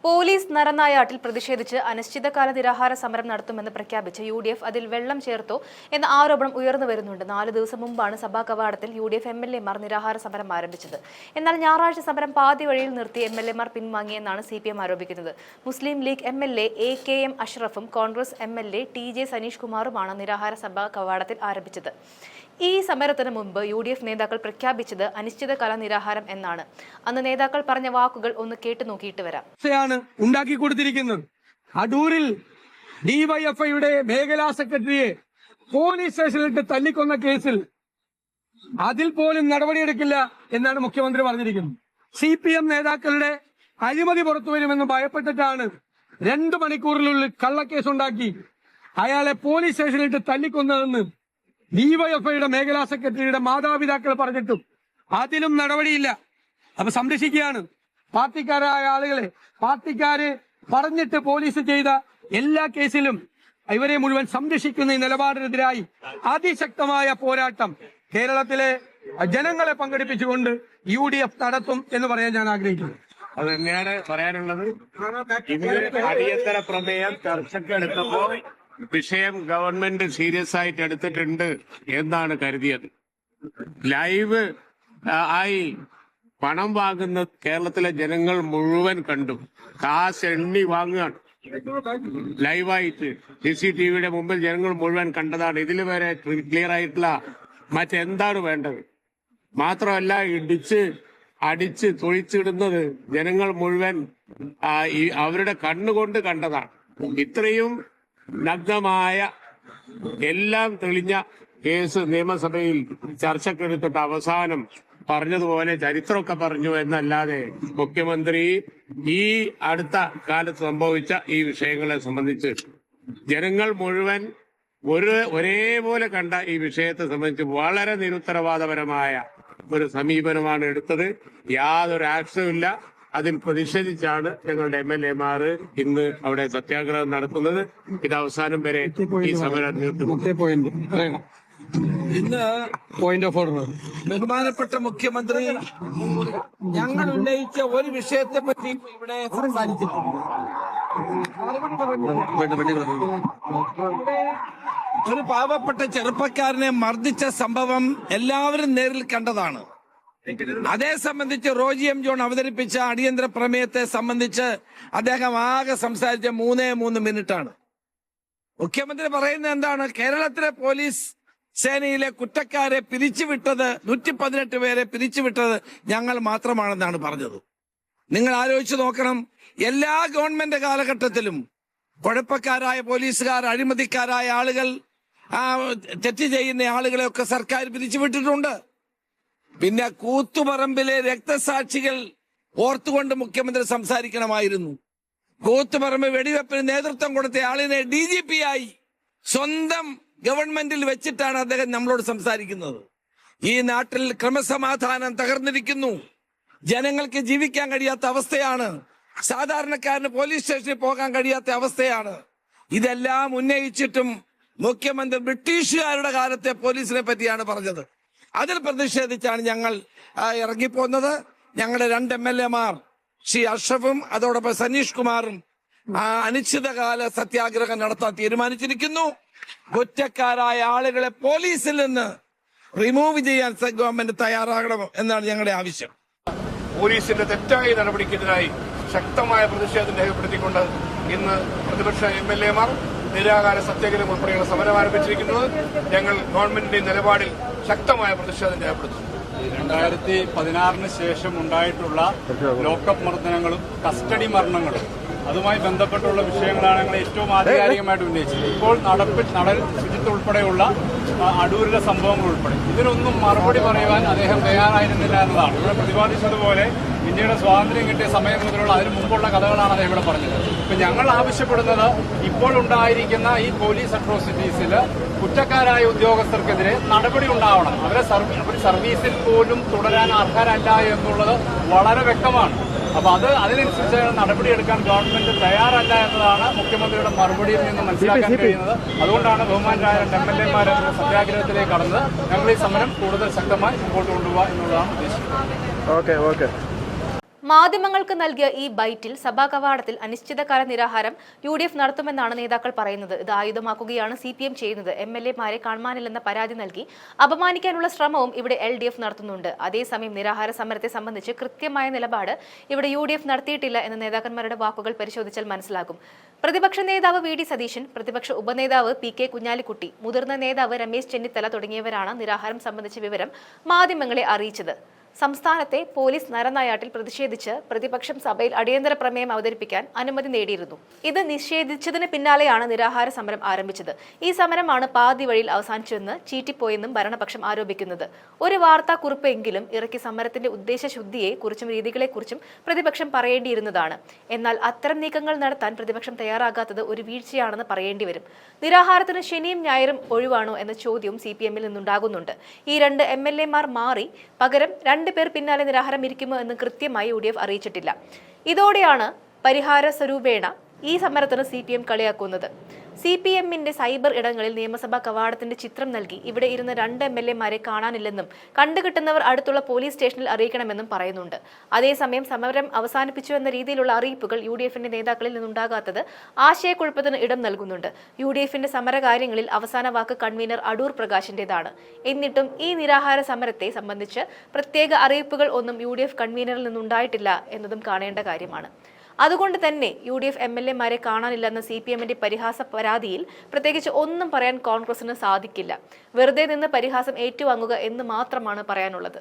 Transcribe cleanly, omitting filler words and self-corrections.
Police നരനായാട്ടിൽ പ്രതിഷേധിച്ച് അനിശ്ചിതകാല നിരാഹാര സമരം നടത്തുമെന്ന് പ്രഖ്യാപിച്ച UDF അതിൽ വെള്ളം ചേർത്തോ എന്ന ആരോപണം ഉയർന്നു വരുന്നുണ്ട്. 4 ദിവസം മുമ്പാണ് സഭാ കവാടത്തിൽ UDF MLA-മാർ നിരാഹാര സമരം ആരംഭിച്ചത്. എന്നാൽ ഞായറാഴ്ച സമരം പാതി വഴിയിൽ നിർത്തി MLA-മാർ പിൻവാങ്ങിയെന്നാണ് CPM ആരോപിക്കുന്നത്. മുസ്ലിം ലീഗ് MLA AKM അഷ്റഫും കോൺഗ്രസ് MLA TJ സനീഷ് കുമാറുമാണ് നിരാഹാര സഭാ കവാടത്തിൽ ആരംഭിച്ചത്. ഈ സമരത്തിന് മുമ്പ് UDF നേതാക്കൾ പ്രഖ്യാപിച്ചത് അനിശ്ചിതകാല നിരാഹാരം എന്നാണ്. അന്ന് നേതാക്കൾ പറഞ്ഞ വാക്കുകൾ ഒന്ന് കേട്ടു നോക്കിയിട്ട് വരാം. ഉണ്ടാക്കി കൊടുത്തിരിക്കുന്നത് അടൂരിൽ DYFIയുടെ മേഖലാ സെക്രട്ടറിയെ പോലീസ് സ്റ്റേഷനിലിട്ട് തല്ലിക്കൊന്ന കേസിൽ അതിൽ പോലും നടപടിയെടുക്കില്ല എന്നാണ് മുഖ്യമന്ത്രി പറഞ്ഞിരിക്കുന്നത്. CPM നേതാക്കളുടെ അഴിമതി പുറത്തു വരുമെന്ന് ഭയപ്പെട്ടിട്ടാണ് 2 മണിക്കൂറിനുള്ളിൽ കള്ളക്കേസുണ്ടാക്കി അയാളെ പോലീസ് സ്റ്റേഷനിലിട്ട് തല്ലിക്കൊന്നതെന്ന് DYFIയുടെ മേഖലാ സെക്രട്ടറിയുടെ മാതാപിതാക്കൾ പറഞ്ഞിട്ടും അതിലും നടപടിയില്ല. അപ്പൊ സംരക്ഷിക്കുകയാണ് പാർട്ടിക്കാരായ ആളുകളെ. പാർട്ടിക്കാര് പറഞ്ഞിട്ട് പോലീസ് ചെയ്ത എല്ലാ കേസിലും ഇവരെ മുഴുവൻ സംരക്ഷിക്കുന്ന ഈ നിലപാടിനെതിരായി അതിശക്തമായ പോരാട്ടം കേരളത്തിലെ ജനങ്ങളെ പങ്കെടുപ്പിച്ചുകൊണ്ട് UDF നടത്തും എന്ന് പറയാൻ ഞാൻ ആഗ്രഹിക്കുന്നു. അത് തന്നെയാണ് പറയാനുള്ളത്. ഇവര് അടിയന്തര പ്രമേയം ചർച്ചയ്ക്കെടുത്തപ്പോ വിഷയം ഗവൺമെന്റ് സീരിയസ് ആയിട്ട് എടുത്തിട്ടുണ്ട് എന്നാണ് കരുതിയത്. ലൈവ് ആയി പണം വാങ്ങുന്നത് കേരളത്തിലെ ജനങ്ങൾ മുഴുവൻ കണ്ടു. കാശ് എണ്ണി വാങ്ങുകയാണ് ലൈവായിട്ട്. CCTVയുടെ മുമ്പിൽ ജനങ്ങൾ മുഴുവൻ കണ്ടതാണ്. ഇതിൽ വരെ ക്ലിയർ ആയിട്ടുള്ള മറ്റെന്താണ് വേണ്ടത്? മാത്രമല്ല അടിച്ച് തൊഴിച്ചിടുന്നത് ജനങ്ങൾ മുഴുവൻ അവരുടെ കണ്ണുകൊണ്ട് കണ്ടതാണ്. ഇത്രയും നഗ്നമായ എല്ലാം തെളിഞ്ഞ കേസ് നിയമസഭയിൽ ചർച്ചക്കെടുത്തിട്ട് അവസാനം പറഞ്ഞതുപോലെ ചരിത്രമൊക്കെ പറഞ്ഞു എന്നല്ലാതെ മുഖ്യമന്ത്രി ഈ അടുത്ത കാലത്ത് സംഭവിച്ച ഈ വിഷയങ്ങളെ സംബന്ധിച്ച് ജനങ്ങൾ മുഴുവൻ ഒരേപോലെ കണ്ട ഈ വിഷയത്തെ സംബന്ധിച്ച് വളരെ നിരുത്തരവാദപരമായ ഒരു സമീപനമാണ് എടുത്തത്. യാതൊരു ആക്ഷനും ഇല്ല. അതിൽ പ്രതിഷേധിച്ചാണ് ഞങ്ങളുടെ MLA-മാർ ഇന്ന് അവിടെ സത്യാഗ്രഹം നടത്തുന്നത്. ഇത് അവസാനം വരെ ഈ സമരം ഇന്ന് പോയിന്റ് ഓഫ് ഓർഡർ ബഹുമാനപ്പെട്ട മുഖ്യമന്ത്രി ഞങ്ങൾ ഉന്നയിച്ച ഒരു വിഷയത്തെ പറ്റി ഇവിടെ സംസാരിച്ചിട്ടുണ്ട്. ഒരു പാവപ്പെട്ട ചെറുപ്പക്കാരനെ മർദ്ദിച്ച സംഭവം എല്ലാവരും നേരിൽ കണ്ടതാണ്. അതേ സംബന്ധിച്ച് റോജി M. ജോൺ അവതരിപ്പിച്ച അടിയന്തര പ്രമേയത്തെ സംബന്ധിച്ച് അദ്ദേഹം ആകെ സംസാരിച്ച 3 മിനിറ്റാണ്. മുഖ്യമന്ത്രി പറയുന്നത് എന്താണ്? കേരളത്തിലെ പോലീസ് സേനയിലെ കുറ്റക്കാരെ പിരിച്ചുവിട്ടത് 118 പേരെ പിരിച്ചുവിട്ടത് ഞങ്ങൾ മാത്രമാണെന്നാണ് പറഞ്ഞത്. നിങ്ങൾ ആലോചിച്ച് നോക്കണം. എല്ലാ ഗവൺമെന്റ് കാലഘട്ടത്തിലും കുഴപ്പക്കാരായ പോലീസുകാർ, അഴിമതിക്കാരായ ആളുകൾ, തെറ്റ് ചെയ്യുന്ന ആളുകളെയൊക്കെ സർക്കാർ പിരിച്ചുവിട്ടിട്ടുണ്ട്. പിന്നെ കൂത്തുപറമ്പിലെ രക്തസാക്ഷികൾ ഓർത്തുകൊണ്ട് മുഖ്യമന്ത്രി സംസാരിക്കണമായിരുന്നു. കൂത്തുപറമ്പ് വെടിവെപ്പിന് നേതൃത്വം കൊടുത്ത ആളിനെ DGP ആയി സ്വന്തം ഗവൺമെന്റിൽ വെച്ചിട്ടാണ് അദ്ദേഹം നമ്മളോട് സംസാരിക്കുന്നത്. ഈ നാട്ടിൽ ക്രമസമാധാനം തകർന്നിരിക്കുന്നു. ജനങ്ങൾക്ക് ജീവിക്കാൻ കഴിയാത്ത അവസ്ഥയാണ്. സാധാരണക്കാരന് പോലീസ് സ്റ്റേഷനിൽ പോകാൻ കഴിയാത്ത അവസ്ഥയാണ്. ഇതെല്ലാം ഉന്നയിച്ചിട്ടും മുഖ്യമന്ത്രി ബ്രിട്ടീഷുകാരുടെ കാലത്തെ പോലീസിനെ പറ്റിയാണ് പറഞ്ഞത്. അതിൽ പ്രതിഷേധിച്ചാണ് ഞങ്ങൾ ഇറങ്ങിപ്പോന്നത്. ഞങ്ങളുടെ 2 MLA-മാർ ശ്രീ അഷ്റഫും അതോടൊപ്പം സനീഷ് കുമാറും അനിശ്ചിതകാല സത്യാഗ്രഹം നടത്താൻ തീരുമാനിച്ചിരിക്കുന്നു. കുറ്റക്കാരായ ആളുകളെ പോലീസിൽ നിന്ന് റിമൂവ് ചെയ്യാൻ ഗവൺമെന്റ് തയ്യാറാകണം എന്നാണ് ഞങ്ങളുടെ ആവശ്യം. പോലീസിന്റെ തെറ്റായ നടപടിക്കെതിരായി ശക്തമായ പ്രതിഷേധം രേഖപ്പെടുത്തിക്കൊണ്ട് ഇന്ന് പ്രതിപക്ഷ MLA-മാർ നിരാഹാര സത്യാഗ്രഹം ഉൾപ്പെടെയുള്ള സമരം ആരംഭിച്ചിരിക്കുന്നത്. ഞങ്ങൾ ഗവൺമെന്റിന്റെ നിലപാടിൽ ശക്തമായ പ്രതിഷേധം രേഖപ്പെടുത്തുന്നു. 2016 ശേഷം ഉണ്ടായിട്ടുള്ള ലോക്കപ്പ് മർദ്ദനങ്ങളും കസ്റ്റഡി മരണങ്ങളും അതുമായി ബന്ധപ്പെട്ടുള്ള വിഷയങ്ങളാണ് ഞങ്ങൾ ഏറ്റവും ആധികാരികമായിട്ട് ഉന്നയിച്ചത്. ഇപ്പോൾ നടൽ ശുചിത്വം ഉൾപ്പെടെയുള്ള അടൂരിലെ സംഭവങ്ങൾ ഉൾപ്പെടെ ഇതിനൊന്നും മറുപടി പറയുവാൻ അദ്ദേഹം തയ്യാറായിരുന്നില്ല എന്നതാണ്. ഇവിടെ പ്രതിപാദിച്ചതുപോലെ ഇന്ത്യയുടെ സ്വാതന്ത്ര്യം കിട്ടിയ സമയം മുതലുള്ള അതിനു മുമ്പുള്ള കഥകളാണ് അദ്ദേഹം ഇവിടെ പറഞ്ഞത്. ഇപ്പൊ ഞങ്ങൾ ആവശ്യപ്പെടുന്നത് ഇപ്പോൾ ഉണ്ടായിരിക്കുന്ന ഈ പോലീസ് അട്രോസിറ്റീസിൽ കുറ്റക്കാരായ ഉദ്യോഗസ്ഥർക്കെതിരെ നടപടി ഉണ്ടാവണം. അവരെ സർവീസിൽ പോലും തുടരാൻ അർഹരല്ല എന്നുള്ളത് വളരെ വ്യക്തമാണ്. അപ്പൊ അതിനനുസരിച്ച് നടപടിയെടുക്കാൻ ഗവൺമെന്റ് തയ്യാറല്ല എന്നതാണ് മുഖ്യമന്ത്രിയുടെ മറുപടിയിൽ നിന്ന് മനസ്സിലാക്കാൻ കഴിയുന്നത്. അതുകൊണ്ടാണ് ബഹുമാനരായ 2 MLA-മാർ സത്യാഗ്രഹത്തിലേക്ക് കടന്നത്. ഞങ്ങൾ ഈ സമരം കൂടുതൽ ശക്തമായി മുമ്പോട്ട് കൊണ്ടുപോകുക എന്നുള്ളതാണ് ഉദ്ദേശിക്കുന്നത്. മാധ്യമങ്ങൾക്ക് നൽകിയ ഈ ബൈറ്റിൽ സഭാ കവാടത്തിൽ അനിശ്ചിതകാല നിരാഹാരം UDF നടത്തുമെന്നാണ് നേതാക്കൾ പറയുന്നത്. ഇത് ആയുധമാക്കുകയാണ് CPM ചെയ്യുന്നത്. MLA-മാരെ കാണാനില്ലെന്ന പരാതി നൽകി അപമാനിക്കാനുള്ള ശ്രമവും ഇവിടെ LDF നടത്തുന്നുണ്ട്. അതേസമയം നിരാഹാര സമരത്തെ സംബന്ധിച്ച് കൃത്യമായ നിലപാട് ഇവിടെ UDF നടത്തിയിട്ടില്ല എന്ന നേതാക്കന്മാരുടെ വാക്കുകൾ പരിശോധിച്ചാൽ മനസ്സിലാകും. പ്രതിപക്ഷ നേതാവ് VD സതീശൻ, പ്രതിപക്ഷ ഉപനേതാവ് PK കുഞ്ഞാലിക്കുട്ടി, മുതിർന്ന നേതാവ് രമേശ് ചെന്നിത്തല തുടങ്ങിയവരാണ് നിരാഹാരം സംബന്ധിച്ച വിവരം മാധ്യമങ്ങളെ അറിയിച്ചത്. സംസ്ഥാനത്തെ പോലീസ് നരനായാട്ടിൽ പ്രതിഷേധിച്ച് പ്രതിപക്ഷം സഭയിൽ അടിയന്തര പ്രമേയം അവതരിപ്പിക്കാൻ അനുമതി നേടിയിരുന്നു. ഇത് നിഷേധിച്ചതിന് പിന്നാലെയാണ് നിരാഹാര സമരം ആരംഭിച്ചത്. ഈ സമരമാണ് പാതി വഴിയിൽ അവസാനിച്ചതെന്ന് ചീറ്റിപ്പോയെന്നും ഭരണപക്ഷം ആരോപിക്കുന്നത്. ഒരു വാർത്താക്കുറിപ്പ് എങ്കിലും ഇറക്കി സമരത്തിന്റെ ഉദ്ദേശശുദ്ധിയെ കുറിച്ചും രീതികളെക്കുറിച്ചും പ്രതിപക്ഷം പറയേണ്ടിയിരുന്നതാണ്. എന്നാൽ അത്തരം നീക്കങ്ങൾ നടത്താൻ പ്രതിപക്ഷം തയ്യാറാകാത്തത് ഒരു വീഴ്ചയാണെന്ന് പറയേണ്ടി വരും. നിരാഹാരത്തിന് ശനിയും ഞായറും ഒഴിവാണോ എന്ന ചോദ്യവും CPM-ൽ നിന്നുണ്ടാകുന്നുണ്ട്. ഈ 2 MLA-മാർ മാറി പകരം 2 പേർ പിന്നാലെ നിരാഹാരം ഇരിക്കുമോ എന്ന് കൃത്യമായി UDF അറിയിച്ചിട്ടില്ല. ഇതോടെയാണ് പരിഹാര സ്വരൂപേണ ഈ സമരത്തിന് CPM കളിയാക്കുന്നത്. CPM-ന്റെ സൈബർ ഇടങ്ങളിൽ നിയമസഭാ കവാടത്തിന്റെ ചിത്രം നൽകി ഇവിടെ ഇരുന്ന 2 MLA-മാരെ കാണാനില്ലെന്നും കണ്ടുകിട്ടുന്നവർ അടുത്തുള്ള പോലീസ് സ്റ്റേഷനിൽ അറിയിക്കണമെന്നും പറയുന്നുണ്ട്. അതേസമയം സമരം അവസാനിപ്പിച്ചു എന്ന രീതിയിലുള്ള അറിയിപ്പുകൾ UDF-ന്റെ നേതാക്കളിൽ നിന്നുണ്ടാകാത്തത് ആശയക്കുഴപ്പത്തിന് ഇടം നൽകുന്നുണ്ട്. UDF-ന്റെ സമരകാര്യങ്ങളിൽ അവസാന വാക്ക് കൺവീനർ അടൂർ പ്രകാശിന്റേതാണ്. എന്നിട്ടും ഈ നിരാഹാര സമരത്തെ സംബന്ധിച്ച് പ്രത്യേക അറിയിപ്പുകൾ ഒന്നും UDF കൺവീനറിൽ നിന്നുണ്ടായിട്ടില്ല എന്നതും കാണേണ്ട കാര്യമാണ്. അതുകൊണ്ട് തന്നെ UDF MLA-മാരെ കാണാനില്ലെന്ന CPM-ന്റെ പരിഹാസ പരാതിയിൽ പ്രത്യേകിച്ച് ഒന്നും പറയാൻ കോൺഗ്രസിന് സാധിക്കില്ല. വെറുതെ നിന്ന് പരിഹാസം ഏറ്റുവാങ്ങുക എന്ന് മാത്രമാണ് പറയാനുള്ളത്.